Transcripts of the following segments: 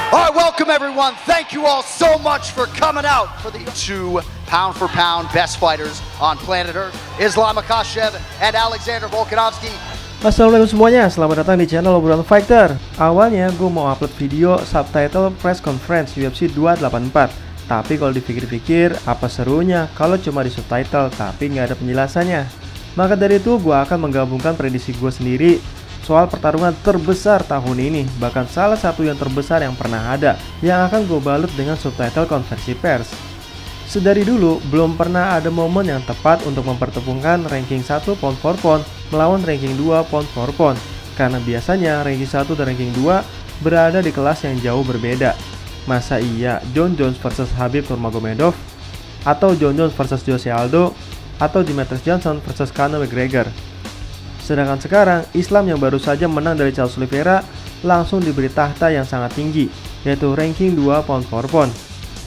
All right, welcome everyone. Thank you all so much for coming out for the two pound for pound best fighters on planet Earth, Islam Makhachev and Alexander Volkanovski. Assalamualaikum semuanya, selamat datang di channel Obrolan Fighter. Awalnya gue mau upload video subtitle press conference UFC 284. Tapi kalau dipikir-pikir, apa serunya kalau cuma di subtitle tapi nggak ada penjelasannya. Maka dari itu gue akan menggabungkan prediksi gue sendiri soal pertarungan terbesar tahun ini, bahkan salah satu yang terbesar yang pernah ada, yang akan gue balut dengan subtitle konversi pers. Sedari dulu, belum pernah ada momen yang tepat untuk mempertemukan ranking 1 pound for pound melawan ranking 2 pound for pound, karena biasanya ranking 1 dan ranking 2 berada di kelas yang jauh berbeda. Masa iya Jon Jones vs Khabib Nurmagomedov, atau Jon Jones vs Jose Aldo, atau Demetrius Johnson vs Conor McGregor? Sedangkan sekarang, Islam yang baru saja menang dari Charles Oliveira langsung diberi tahta yang sangat tinggi, yaitu ranking 2 pound for pound.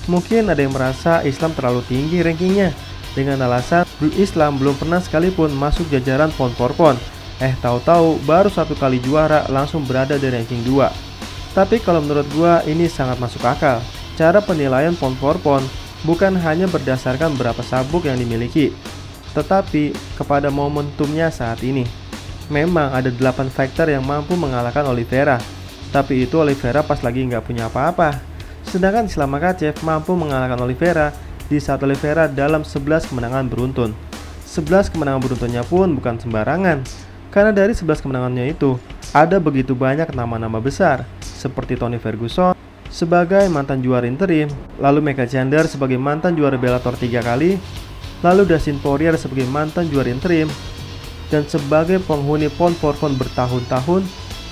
Mungkin ada yang merasa Islam terlalu tinggi rankingnya, dengan alasan Islam belum pernah sekalipun masuk jajaran pound for pound. Tahu-tahu baru satu kali juara langsung berada di ranking 2. Tapi kalau menurut gua ini sangat masuk akal. Cara penilaian pound for pound bukan hanya berdasarkan berapa sabuk yang dimiliki, tetapi kepada momentumnya saat ini. Memang ada 8 fighter yang mampu mengalahkan Oliveira, tapi itu Oliveira pas lagi nggak punya apa-apa. Sedangkan Islam Makhachev mampu mengalahkan Oliveira di saat Oliveira dalam 11 kemenangan beruntun. 11 kemenangan beruntunnya pun bukan sembarangan, karena dari 11 kemenangannya itu ada begitu banyak nama-nama besar, seperti Tony Ferguson sebagai mantan juara interim, lalu Michael Chandler sebagai mantan juara Bellator 3 kali, lalu Dustin Poirier sebagai mantan juara interim dan sebagai penghuni pound for pound bertahun-tahun,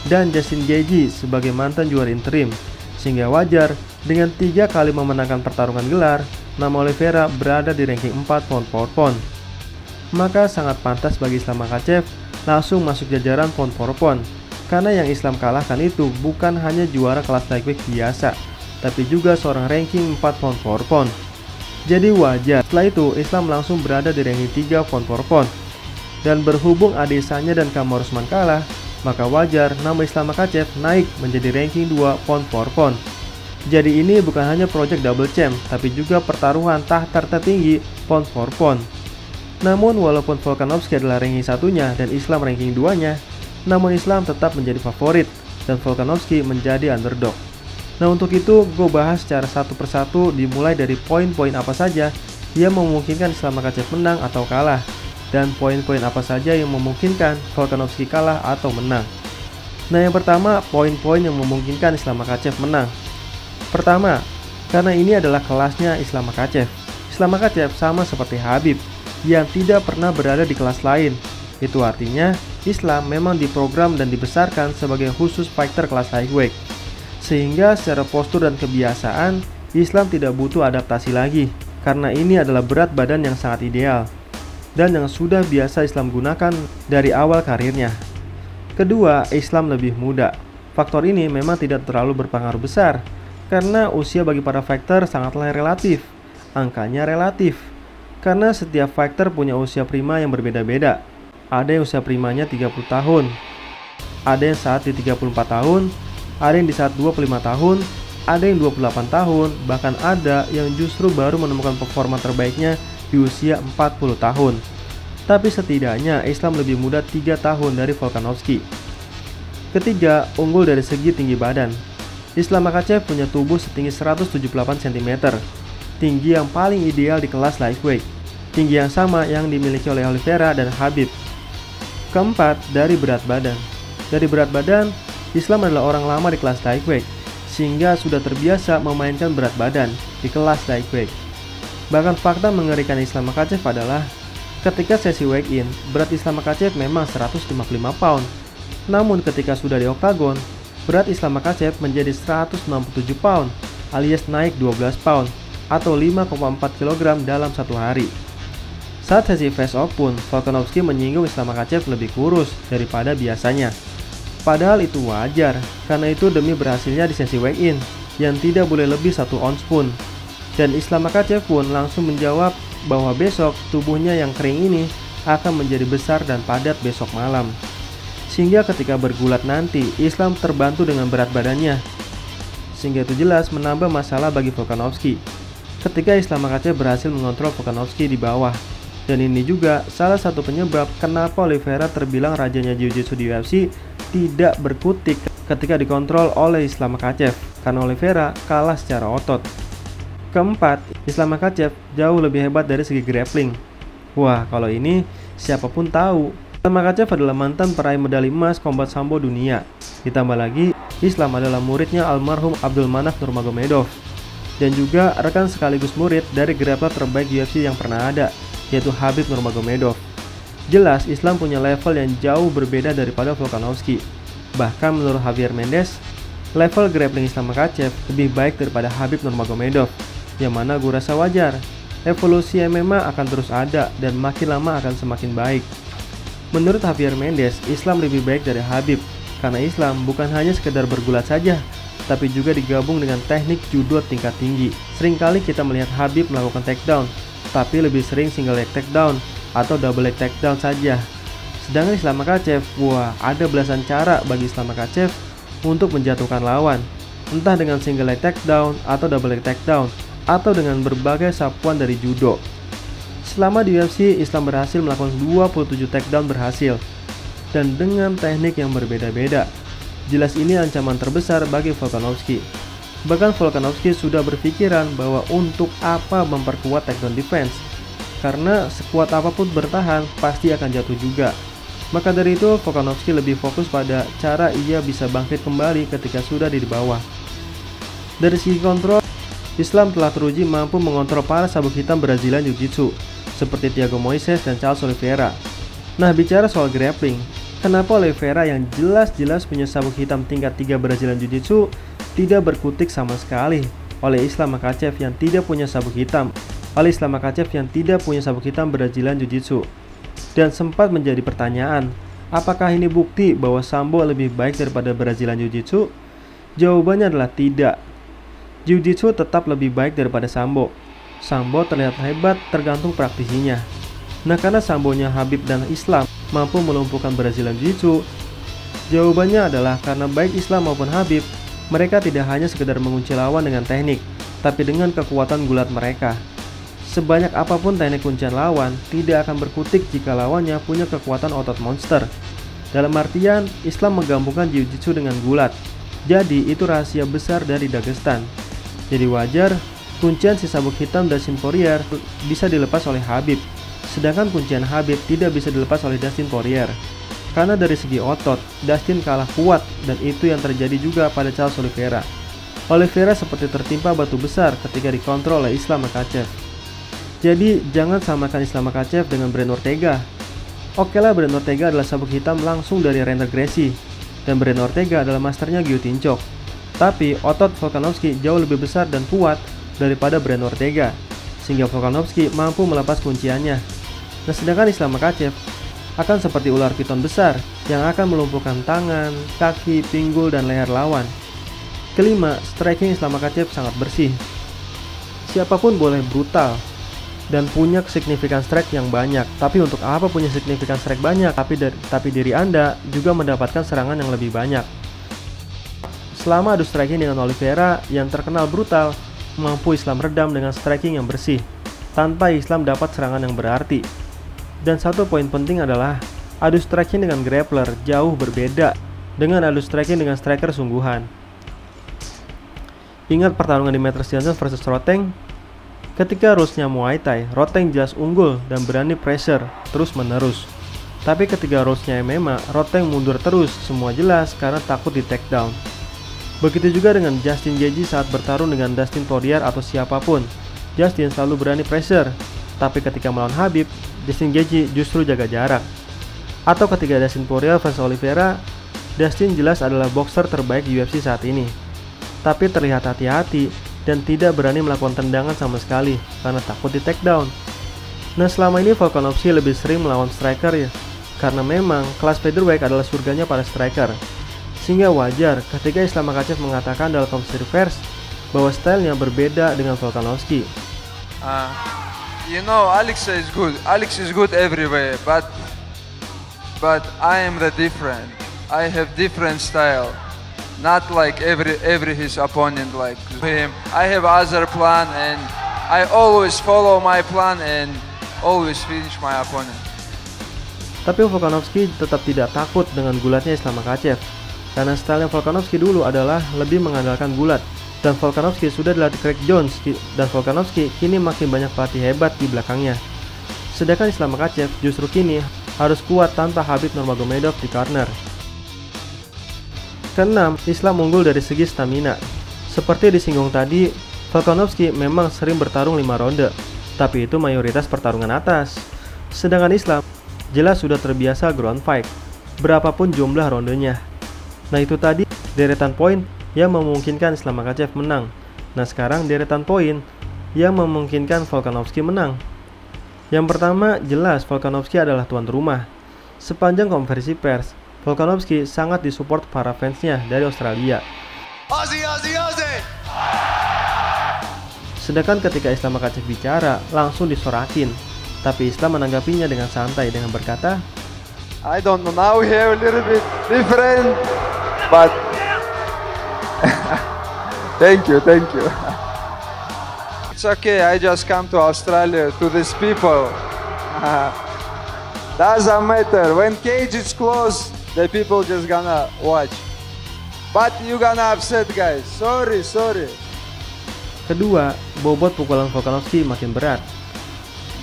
dan Justin Gaethje sebagai mantan juara interim. Sehingga wajar dengan 3 kali memenangkan pertarungan gelar, nama Oliveira berada di ranking 4 pound for pound. Maka sangat pantas bagi Islam Makhachev langsung masuk jajaran pound for pound, karena yang Islam kalahkan itu bukan hanya juara kelas lightweight biasa, tapi juga seorang ranking 4 pound for pound. Jadi wajar setelah itu Islam langsung berada di ranking 3 pound for pound. Dan berhubung Adesanya dan Kamaru Usman kalah, maka wajar nama Islam Makhachev naik menjadi ranking 2 pound for pound. Jadi ini bukan hanya project double champ, tapi juga pertaruhan tahta tertinggi pound for pound. Namun walaupun Volkanovski adalah ranking satunya dan Islam ranking 2-nya, namun Islam tetap menjadi favorit dan Volkanovski menjadi underdog. Nah, untuk itu gue bahas secara satu persatu, dimulai dari poin-poin apa saja yang memungkinkan Islam Makhachev menang atau kalah, dan poin-poin apa saja yang memungkinkan Volkanovski kalah atau menang. Nah, yang pertama, poin-poin yang memungkinkan Islam Makhachev menang. Pertama, karena ini adalah kelasnya Islam Makhachev. Islam Makhachev sama seperti Khabib yang tidak pernah berada di kelas lain. Itu artinya Islam memang diprogram dan dibesarkan sebagai khusus fighter kelas lightweight. Sehingga secara postur dan kebiasaan, Islam tidak butuh adaptasi lagi, karena ini adalah berat badan yang sangat ideal dan yang sudah biasa Islam gunakan dari awal karirnya. Kedua, Islam lebih muda. Faktor ini memang tidak terlalu berpengaruh besar, karena usia bagi para fighter sangatlah relatif. Angkanya relatif, karena setiap fighter punya usia prima yang berbeda-beda. Ada yang usia primanya 30 tahun, ada yang saat di 34 tahun, ada yang di saat 25 tahun, ada yang 28 tahun, bahkan ada yang justru baru menemukan performa terbaiknya di usia 40 tahun. Tapi setidaknya Islam lebih muda 3 tahun dari Volkanovski. Ketiga, unggul dari segi tinggi badan. Islam Makhachev punya tubuh setinggi 178 cm, tinggi yang paling ideal di kelas lightweight, tinggi yang sama yang dimiliki oleh Oliveira dan Khabib. Keempat, dari berat badan. Dari berat badan, Islam adalah orang lama di kelas lightweight, sehingga sudah terbiasa memainkan berat badan di kelas lightweight. Bahkan fakta mengerikan Islam Makhachev adalah ketika sesi weigh-in, berat Islam Makhachev memang 155 pound. Namun ketika sudah di oktagon, berat Islam Makhachev menjadi 167 pound, alias naik 12 pound atau 5,4 kg dalam satu hari. Saat sesi face-off pun, Volkanovski menyinggung Islam Makhachev lebih kurus daripada biasanya. Padahal itu wajar, karena itu demi berhasilnya di sesi weigh-in yang tidak boleh lebih 1 ounce pun. Dan Islam Makhachev pun langsung menjawab bahwa besok tubuhnya yang kering ini akan menjadi besar dan padat besok malam. Sehingga ketika bergulat nanti, Islam terbantu dengan berat badannya. sehingga itu jelas menambah masalah bagi Volkanovski ketika Islam Makhachev berhasil mengontrol Volkanovski di bawah. Dan ini juga salah satu penyebab kenapa Oliveira terbilang rajanya Jiu-Jitsu di UFC tidak berkutik ketika dikontrol oleh Islam Makhachev, karena Oliveira kalah secara otot. Keempat, Islam Makhachev jauh lebih hebat dari segi grappling. Wah, kalau ini siapapun tahu. Islam Makhachev adalah mantan peraih medali emas combat sambo dunia. Ditambah lagi, Islam adalah muridnya almarhum Abdulmanaf Nurmagomedov, dan juga rekan sekaligus murid dari grappler terbaik UFC yang pernah ada, yaitu Khabib Nurmagomedov. Jelas Islam punya level yang jauh berbeda daripada Volkanovski. Bahkan menurut Javier Mendez, level grappling Islam Makhachev lebih baik daripada Khabib Nurmagomedov, yang mana gue rasa wajar. Evolusi MMA akan terus ada dan makin lama akan semakin baik. Menurut Javier Mendez, Islam lebih baik dari Khabib, karena Islam bukan hanya sekedar bergulat saja, tapi juga digabung dengan teknik judo tingkat tinggi. Seringkali kita melihat Khabib melakukan takedown, tapi lebih sering single leg takedown atau double leg takedown saja. Sedangkan Islam Makhachev, wah, ada belasan cara bagi Islam Makhachev untuk menjatuhkan lawan, entah dengan single leg takedown atau double leg takedown, atau dengan berbagai sapuan dari judo. Selama di UFC, Islam berhasil melakukan 27 takedown berhasil, dan dengan teknik yang berbeda-beda. Jelas ini ancaman terbesar bagi Volkanovski. Bahkan Volkanovski sudah berpikiran bahwa untuk apa memperkuat takedown defense, karena sekuat apapun bertahan pasti akan jatuh juga. Maka dari itu Volkanovski lebih fokus pada cara ia bisa bangkit kembali ketika sudah di bawah. Dari segi kontrol, Islam telah teruji mampu mengontrol para sabuk hitam Brazilian Jiu-Jitsu seperti Thiago Moises dan Charles Oliveira. Nah, bicara soal grappling, kenapa Oliveira yang jelas-jelas punya sabuk hitam tingkat 3 Brazilian Jiu-Jitsu tidak berkutik sama sekali oleh Islam Makhachev yang tidak punya sabuk hitam, Brazilian Jiu-Jitsu? Dan sempat menjadi pertanyaan, apakah ini bukti bahwa sambo lebih baik daripada Brazilian Jiu-Jitsu? Jawabannya adalah tidak. Jiu-Jitsu tetap lebih baik daripada sambo. Sambo terlihat hebat tergantung praktisinya. Nah, karena sambonya Khabib dan Islam mampu melumpuhkan Brazilian Jiu-Jitsu, jawabannya adalah karena baik Islam maupun Khabib, mereka tidak hanya sekedar mengunci lawan dengan teknik, tapi dengan kekuatan gulat mereka. Sebanyak apapun teknik kuncian lawan, tidak akan berkutik jika lawannya punya kekuatan otot monster. Dalam artian, Islam menggabungkan Jiu-Jitsu dengan gulat. Jadi, itu rahasia besar dari Dagestan. Jadi wajar kuncian si sabuk hitam Dustin Poirier bisa dilepas oleh Khabib, sedangkan kuncian Khabib tidak bisa dilepas oleh Dustin Poirier. Karena dari segi otot, Dustin kalah kuat, dan itu yang terjadi juga pada Charles Oliveira. Oliveira seperti tertimpa batu besar ketika dikontrol oleh Islam Makhachev. Jadi jangan samakan Islam Makhachev dengan Brian Ortega. Oke lah, Brian Ortega adalah sabuk hitam langsung dari Reiner Gracie, dan Brian Ortega adalah masternya guillotine choke. Tapi otot Volkanovski jauh lebih besar dan kuat daripada Brian Ortega, sehingga Volkanovski mampu melepas kunciannya. Nah, sedangkan Islam Makhachev akan seperti ular piton besar yang akan melumpuhkan tangan, kaki, pinggul, dan leher lawan. Kelima, striking Islam Makhachev sangat bersih. Siapapun boleh brutal dan punya signifikan strike yang banyak, tapi untuk apa punya signifikan strike banyak tapi diri Anda juga mendapatkan serangan yang lebih banyak. Selama adu striking dengan Oliveira yang terkenal brutal, mampu Islam redam dengan striking yang bersih, tanpa Islam dapat serangan yang berarti. Dan satu poin penting adalah, adu striking dengan grappler jauh berbeda dengan adu striking dengan striker sungguhan. Ingat pertarungan di Demetrius Johnson versus Roteng? Ketika rulesnya Muay Thai, Roteng jelas unggul dan berani pressure terus menerus. Tapi ketika rulesnya MMA, Roteng mundur terus, semua jelas karena takut di takedown. Begitu juga dengan Justin Gaethje saat bertarung dengan Dustin Poirier atau siapapun. Justin selalu berani pressure, tapi ketika melawan Khabib, Justin Gaethje justru jaga jarak. Atau ketika Dustin Poirier versus Oliveira, Dustin jelas adalah boxer terbaik di UFC saat ini, tapi terlihat hati-hati dan tidak berani melakukan tendangan sama sekali karena takut di takedown. Nah, selama ini Volkanovski lebih sering melawan striker ya, karena memang kelas featherweight adalah surganya para striker. Sehingga wajar ketika Islam Makhachev mengatakan dalam konferensi pers bahwa stylenya berbeda dengan Volkanovski. You know, Alex is good. Alex is good everywhere, but I am the different. I have different style. not like every his opponent like him. I have other plan and I always follow my plan and always finish my opponent. Tapi Volkanovski tetap tidak takut dengan gulatnya Islam Makhachev, karena stylenya Volkanovski dulu adalah lebih mengandalkan gulat, dan Volkanovski sudah dilatih Craig Jones, dan Volkanovski kini makin banyak pelatih hebat di belakangnya. Sedangkan Islam Makhachev justru kini harus kuat tanpa Khabib Nurmagomedov di corner. Keenam, Islam unggul dari segi stamina. Seperti disinggung tadi, Volkanovski memang sering bertarung 5 ronde, tapi itu mayoritas pertarungan atas. Sedangkan Islam jelas sudah terbiasa ground fight, berapapun jumlah rondenya. Nah itu tadi deretan poin yang memungkinkan Islam Makhachev menang. Nah sekarang deretan poin yang memungkinkan Volkanovski menang. Yang pertama, jelas Volkanovski adalah tuan rumah. Sepanjang konferensi pers, Volkanovski sangat disupport para fansnya dari Australia. Aussie, Aussie, Aussie. Sedangkan ketika Islam Makhachev bicara, langsung disorakin. Tapi Islam menanggapinya dengan santai dengan berkata, I don't know, now we have a little bit different, but thank you. It's okay, I just come to Australia, to these people. Doesn't matter, when cage is closed, the people just gonna watch. But you gonna upset guys, sorry. Kedua, bobot pukulan Volkanovski makin berat.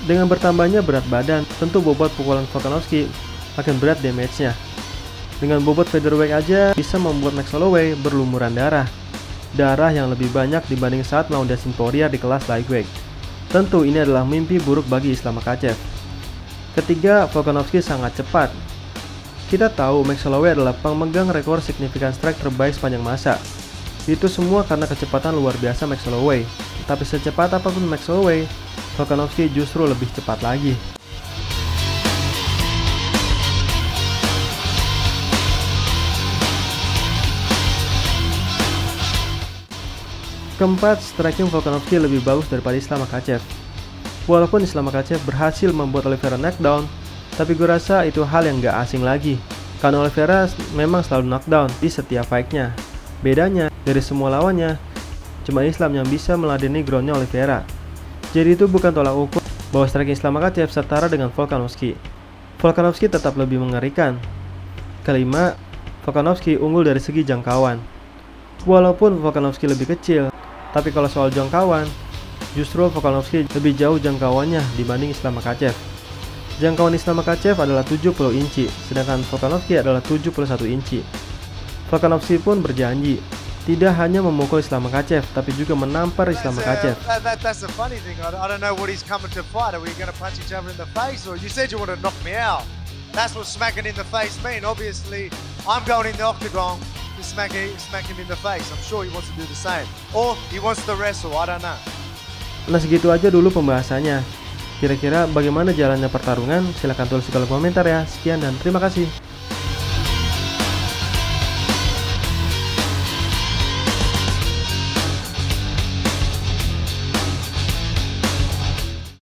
Dengan bertambahnya berat badan, tentu bobot pukulan Volkanovski makin berat damage-nya. Dengan bobot featherweight aja bisa membuat Max Holloway berlumuran darah. Darah yang lebih banyak dibanding saat melawan Dustin Poirier di kelas lightweight. Tentu ini adalah mimpi buruk bagi Islam Makhachev. Ketiga, Volkanovski sangat cepat. Kita tahu Max Holloway adalah pemegang rekor signifikan strike terbaik sepanjang masa. Itu semua karena kecepatan luar biasa Max Holloway. Tapi secepat apapun Max Holloway, Volkanovski justru lebih cepat lagi. Keempat, striking Volkanovski lebih bagus daripada Islam Makhachev. Walaupun Islam Makhachev berhasil membuat Oliveira knockdown, tapi gue rasa itu hal yang gak asing lagi, karena Oliveira memang selalu knockdown di setiap fight-nya. Bedanya, dari semua lawannya, cuma Islam yang bisa meladeni groundnya Oliveira. Jadi itu bukan tolak ukur bahwa striking Islam Makhachev setara dengan Volkanovski. Volkanovski tetap lebih mengerikan. Kelima, Volkanovski unggul dari segi jangkauan. Walaupun Volkanovski lebih kecil, tapi kalau soal jangkauan, justru Volkanovski lebih jauh jangkauannya dibanding Islam Makhachev. Jangkauan Islam Makhachev adalah 70 inci, sedangkan Volkanovski adalah 71 inci. Volkanovski pun berjanji tidak hanya memukul Islam Makhachev, tapi juga menampar Islam Makhachev. That's the funny thing. I don't know what he's coming to fight. Are we going to punch each other in the face, or you said you want to knock me out? That's what smacking in the face mean. Obviously, I'm going in the octagon to smack him in the face. I'm sure he wants to do the same, or he wants to wrestle. I don't know. Nah segitu aja dulu pembahasannya. Kira-kira bagaimana jalannya pertarungan? Silahkan tulis di kolom komentar ya. Sekian dan terima kasih.